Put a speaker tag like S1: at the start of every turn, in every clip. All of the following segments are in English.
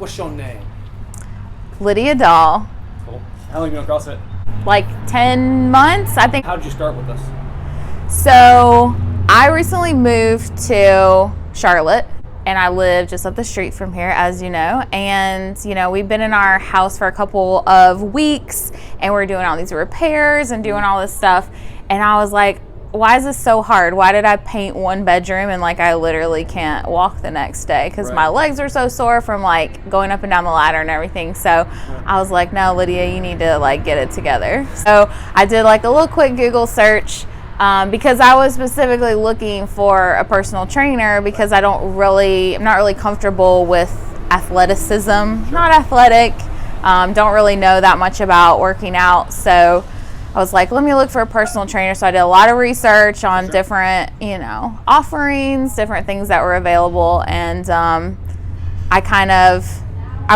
S1: What's your name?
S2: Lydia Doll.
S1: Cool. How long have you been on CrossFit?
S2: Like 10 months, I think.
S1: How did you start with this?
S2: So I recently moved to Charlotte, and I live just up the street from here, as you know. And, you know, we've been in our house for a couple of weeks, and we're doing all these repairs and doing all this stuff. And I was like, why is this so hard? Why did I paint one bedroom and like I literally can't walk the next day because my legs are so sore from like going up and down the ladder and everything. So I was like, no, Lydia, you need to like get it together. So I did like a little quick Google search because I was specifically looking for a personal trainer because I'm not really comfortable with athleticism, not athletic, don't really know that much about working out. So I was like, let me look for a personal trainer. So I did a lot of research on different, you know, offerings, different things that were available. And I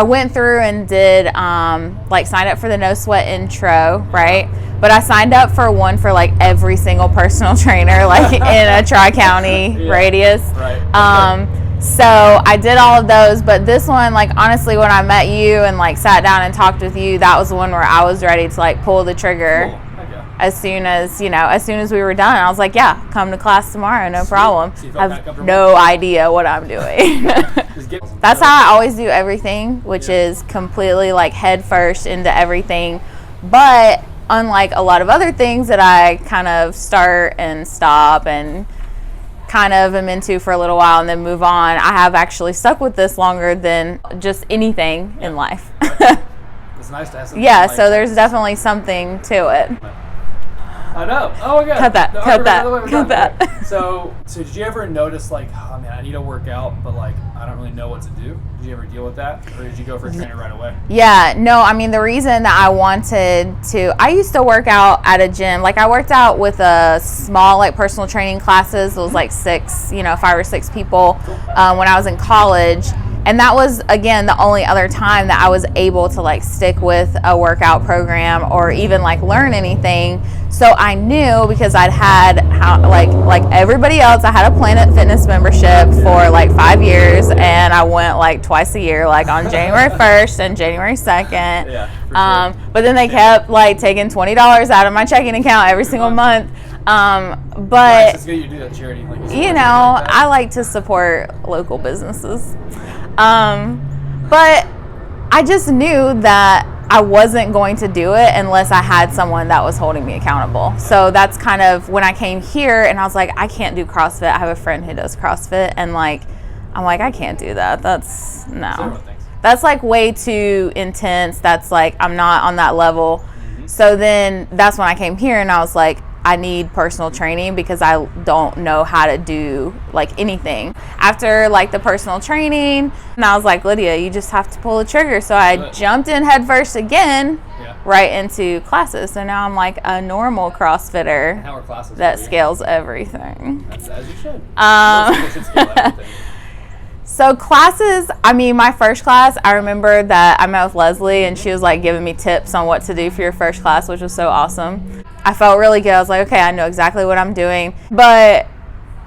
S2: went through and did like signed up for the No Sweat intro, right? But I signed up for one for like every single personal trainer, like in a Tri-County radius. Right. So I did all of those, but this one, like honestly, when I met you and like sat down and talked with you, that was the one where I was ready to like pull the trigger. Cool. As soon as we were done, I was like, yeah, come to class tomorrow, no problem. So I have no idea what I'm doing. That's how I always do everything, which is completely like head first into everything. But unlike a lot of other things that I kind of start and stop and kind of am into for a little while and then move on, I have actually stuck with this longer than just anything in life.
S1: It's nice to have something.
S2: Yeah, so there's definitely something to it.
S1: I know. Oh my God.
S2: Cut that. Cut that.
S1: So did you ever notice like, oh man, I need to work out, but like I don't really know what to do? Did you ever deal with that, or did you go for a trainer right away?
S2: Yeah. No. I mean, the reason that I used to work out at a gym. Like I worked out with a small like personal training classes. It was like 5 or 6 people when I was in college. And that was, again, the only other time that I was able to like stick with a workout program or even like learn anything. So I knew, because I'd had like everybody else, I had a Planet Fitness membership for like 5 years, and I went like twice a year, like on January 1st and January 2nd. Yeah, sure. But then they kept like taking $20 out of my checking account every single month. But
S1: it's good you do that charity, like
S2: you know, I like to support local businesses. But I just knew that I wasn't going to do it unless I had someone that was holding me accountable. So that's kind of when I came here and I was like, I can't do CrossFit. I have a friend who does CrossFit, and like, I'm like, I can't do that. That's like way too intense. That's like, I'm not on that level. Mm-hmm. So then that's when I came here and I was like, I need personal training because I don't know how to do like anything. After like the personal training, and I was like, Lydia, you just have to pull the trigger. So I jumped in head first again, right into classes. So now I'm like a normal CrossFitter that scales everything.
S1: That's as you should. Most people should scale everything.
S2: So classes, I mean, my first class, I remember that I met with Leslie and she was like giving me tips on what to do for your first class, which was so awesome. I felt really good. I was like, okay, I know exactly what I'm doing. But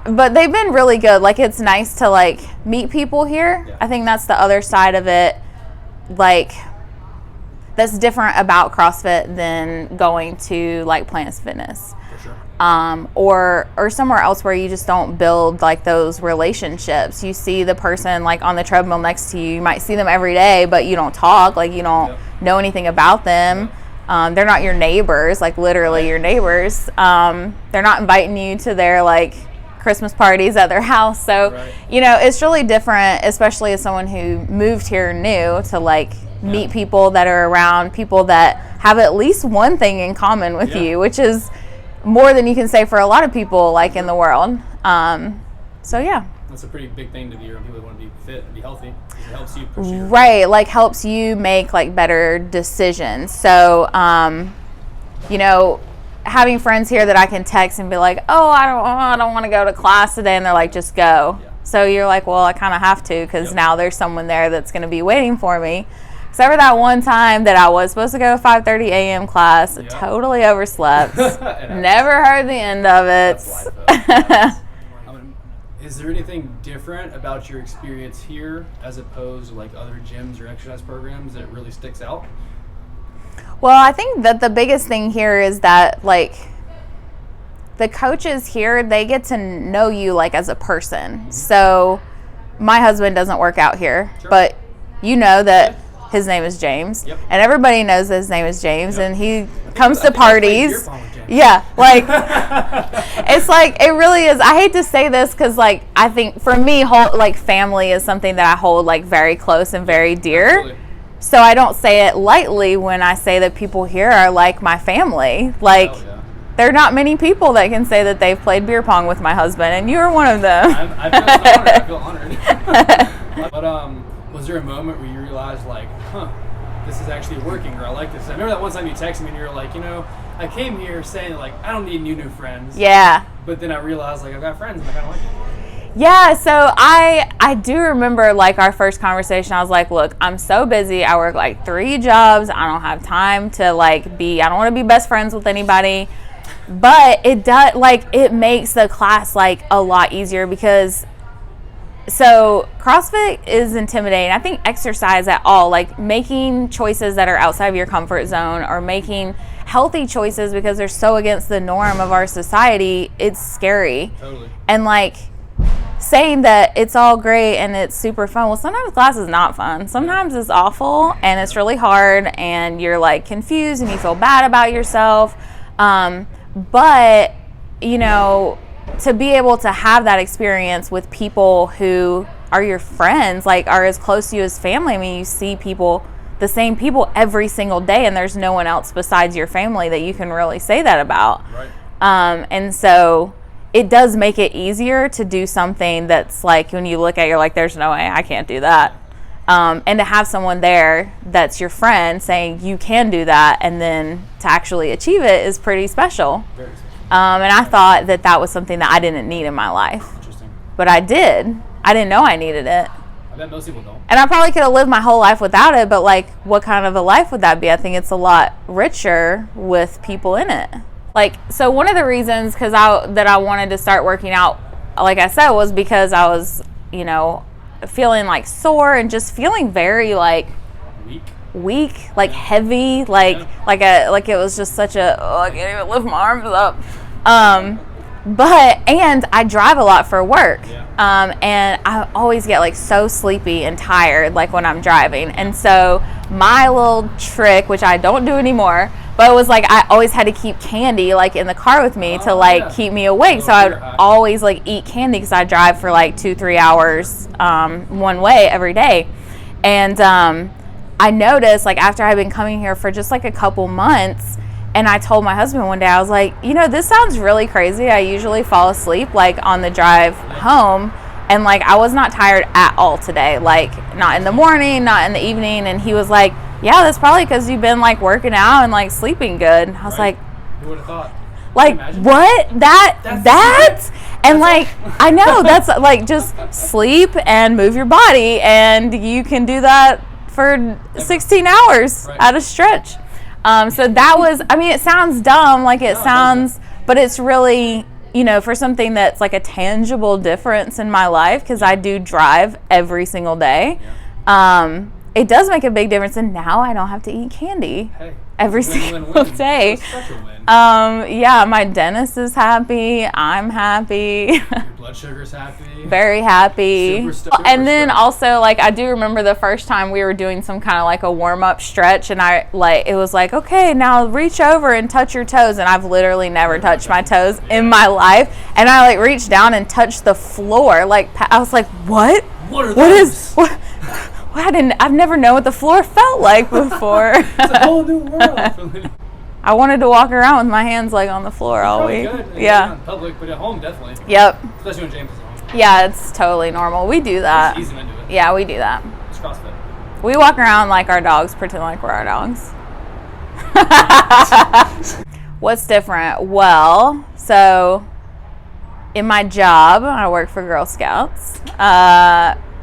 S2: they've been really good. Like, it's nice to like meet people here. Yeah. I think that's the other side of it. Like, that's different about CrossFit than going to like Planet Fitness.
S1: For sure.
S2: Or somewhere else where you just don't build like those relationships. You see the person like on the treadmill next to you. You might see them every day, but you don't talk. Like, you don't know anything about them. They're not your neighbors, like literally your neighbors. They're not inviting you to their like Christmas parties at their house. So, you know, it's really different, especially as someone who moved here new, to like meet people that are around people that have at least one thing in common with you, which is more than you can say for a lot of people like in the world. So yeah.
S1: That's a pretty big thing to be around people that want to be fit and be healthy. It helps you pursue.
S2: Right, like helps you make like better decisions. So, you know, having friends here that I can text and be like, oh, I don't want to go to class today, and they're like, just go. Yeah. So you're like, well, I kind of have to, because now there's someone there that's going to be waiting for me. Except for that one time that I was supposed to go to 5:30 a.m. class, totally overslept, never heard the end of it.
S1: Is there anything different about your experience here as opposed to like other gyms or exercise programs that really sticks out?
S2: Well, I think that the biggest thing here is that like the coaches here, they get to know you like as a person. Mm-hmm. So my husband doesn't work out here, sure. But you know that his name is James, yep. And everybody knows that his name is James, yep. And he comes to parties. Yeah, like it's like it really is. I hate to say this because like I think for me, like family is something that I hold like very close and very dear. Absolutely. So I don't say it lightly when I say that people here are like my family. Like there are not many people that can say that they've played beer pong with my husband, and you're one of them.
S1: I feel honored. But was there a moment where you realized like, this is actually working, or I like this? I remember that one time you texted me and you were like, I came here saying like I don't need new friends.
S2: Yeah.
S1: But then I realized like I've got friends and I kind of like it.
S2: Yeah, so I do remember like our first conversation. I was like, look, I'm so busy. I work like 3 jobs. I don't have time to like I don't want to be best friends with anybody. But it does like it makes the class like a lot easier because so CrossFit is intimidating. I think exercise at all, like making choices that are outside of your comfort zone or making healthy choices because they're so against the norm of our society, it's scary.
S1: Totally.
S2: And like saying that it's all great and it's super fun. Well, sometimes class is not fun. Sometimes it's awful and it's really hard and you're like confused and you feel bad about yourself. But to be able to have that experience with people who are your friends, like are as close to you as family. I mean, you see the same people every single day, and there's no one else besides your family that you can really say that about.
S1: Right.
S2: And so it does make it easier to do something that's like when you look at it, you're like, there's no way I can't do that. And to have someone there that's your friend saying you can do that and then to actually achieve it is pretty special.
S1: Very special.
S2: And I thought that was something that I didn't need in my life.
S1: Interesting.
S2: But I did. I didn't know I needed it.
S1: I bet most people don't.
S2: And I probably could have lived my whole life without it, but like what kind of a life would that be? I think it's a lot richer with people in it. Like, so one of the reasons that I wanted to start working out, like I said, was because I was, feeling like sore and just feeling very like weak, like heavy, like it was just such I can't even lift my arms up. And I drive a lot for work. Yeah. And I always get like so sleepy and tired like when I'm driving. And so my little trick, which I don't do anymore, but it was like I always had to keep candy like in the car with me to keep me awake. So I would always like eat candy because I drive for like 2-3 hours one way every day. And I noticed like after I've been coming here for just like a couple months, and I told my husband one day, I was like, this sounds really crazy. I usually fall asleep like on the drive home, and like I was not tired at all today, like not in the morning, not in the evening. And he was like, yeah, that's probably because you've been like working out and like sleeping good. I was like,
S1: who would have thought?
S2: Like, what? That? And like, I know that's like just sleep and move your body, and you can do that for 16 hours at a stretch. So that was, it sounds dumb, like it sounds, but it's really, for something that's like a tangible difference in my life, because I do drive every single day. It does make a big difference, and now I don't have to eat candy every single day. Yeah, my dentist is happy. I'm happy.
S1: Your blood sugar's happy.
S2: Very happy. And then also, like, I do remember the first time we were doing some kind of like a warm-up stretch, and it was like, okay, now reach over and touch your toes. And I've literally never touched my toes in my life. And I like reached down and touched the floor. Like, I was like, what?
S1: What is
S2: what? I've never known what the floor felt like before.
S1: It's a whole new world.
S2: I wanted to walk around with my hands like on the floor all week.
S1: Yeah. In public, but at home definitely.
S2: Yep.
S1: Especially when James is home.
S2: Yeah, it's totally normal. We do that.
S1: It's easy to do it.
S2: Yeah, we do that.
S1: It's CrossFit.
S2: We walk around like our dogs, pretend like we're our dogs. What's different? Well, so in my job, I work for Girl Scouts.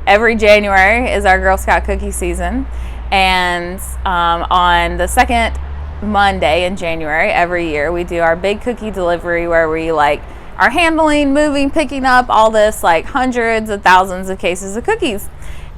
S2: Every January is our Girl Scout cookie season, and on the second Monday in January every year we do our big cookie delivery where we like are handling, moving, picking up all this, like hundreds of thousands of cases of cookies.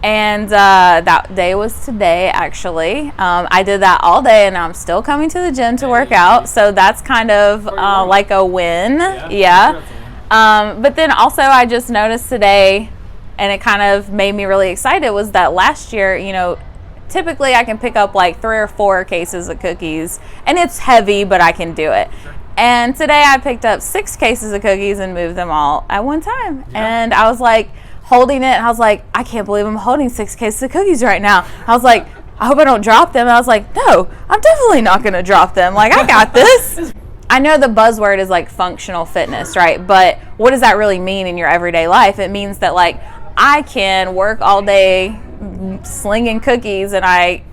S2: And that day was today, actually. I did that all day, and I'm still coming to the gym to work out. So that's kind of like a win. Yeah. But then also I just noticed today, and it kind of made me really excited, was that last year, you know, typically I can pick up like 3 or 4 cases of cookies, and it's heavy, but I can do it. And today I picked up 6 cases of cookies and moved them all at one time. And I was like, holding it, and I was like, I can't believe I'm holding 6 cases of cookies right now. I was like, I hope I don't drop them. And I was like, no, I'm definitely not going to drop them. Like, I got this. I know the buzzword is like functional fitness, right? But what does that really mean in your everyday life? It means that like I can work all day slinging cookies, and I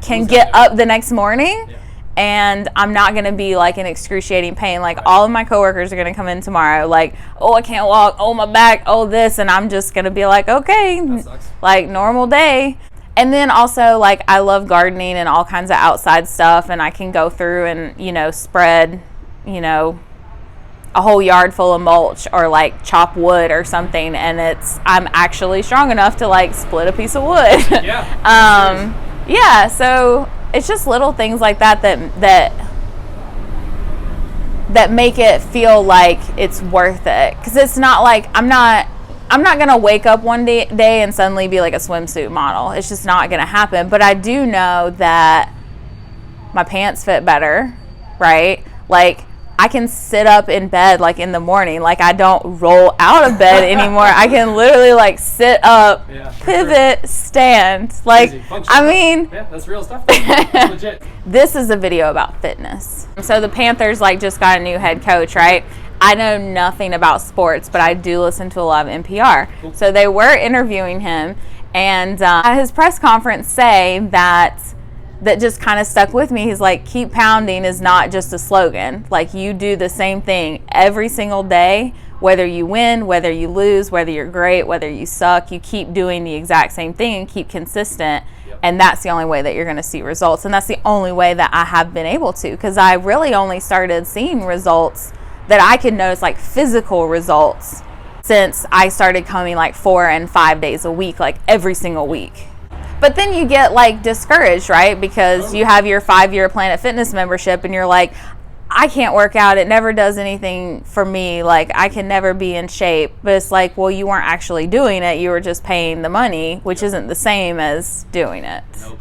S2: can get up the next morning, and I'm not going to be like in excruciating pain. Like all of my coworkers are going to come in tomorrow like, oh, I can't walk, oh, my back, oh, this, and I'm just going to be like, okay, like normal day. And then also like I love gardening and all kinds of outside stuff, and I can go through and, you know, spread, you know, a whole yard full of mulch or like chop wood or something, and I'm actually strong enough to like split a piece of wood. Yeah. So it's just little things like that make it feel like it's worth it, because it's not like I'm not gonna wake up one day and suddenly be like a swimsuit model. It's just not gonna happen. But I do know that my pants fit better, right? Like I can sit up in bed like in the morning. Like I don't roll out of bed anymore. I can literally like sit up, pivot, stand. Like, I mean,
S1: yeah, that's real stuff. That's legit.
S2: This is a video about fitness. So the Panthers like just got a new head coach, right? I know nothing about sports, but I do listen to a lot of NPR. Cool. So they were interviewing him, and at his press conference say that just kind of stuck with me. He's like, keep pounding is not just a slogan. Like you do the same thing every single day, whether you win, whether you lose, whether you're great, whether you suck, you keep doing the exact same thing and keep consistent. And that's the only way that you're going to see results. And that's the only way that I have been able to, because I really only started seeing results that I could notice, like physical results, since I started coming like 4 and 5 days a week, like every single week. But then you get like discouraged, right? Because you have your 5-year Planet Fitness membership, and you're like, I can't work out. It never does anything for me. Like I can never be in shape. But it's like, well, you weren't actually doing it. You were just paying the money, which isn't the same as doing it.
S1: Nope.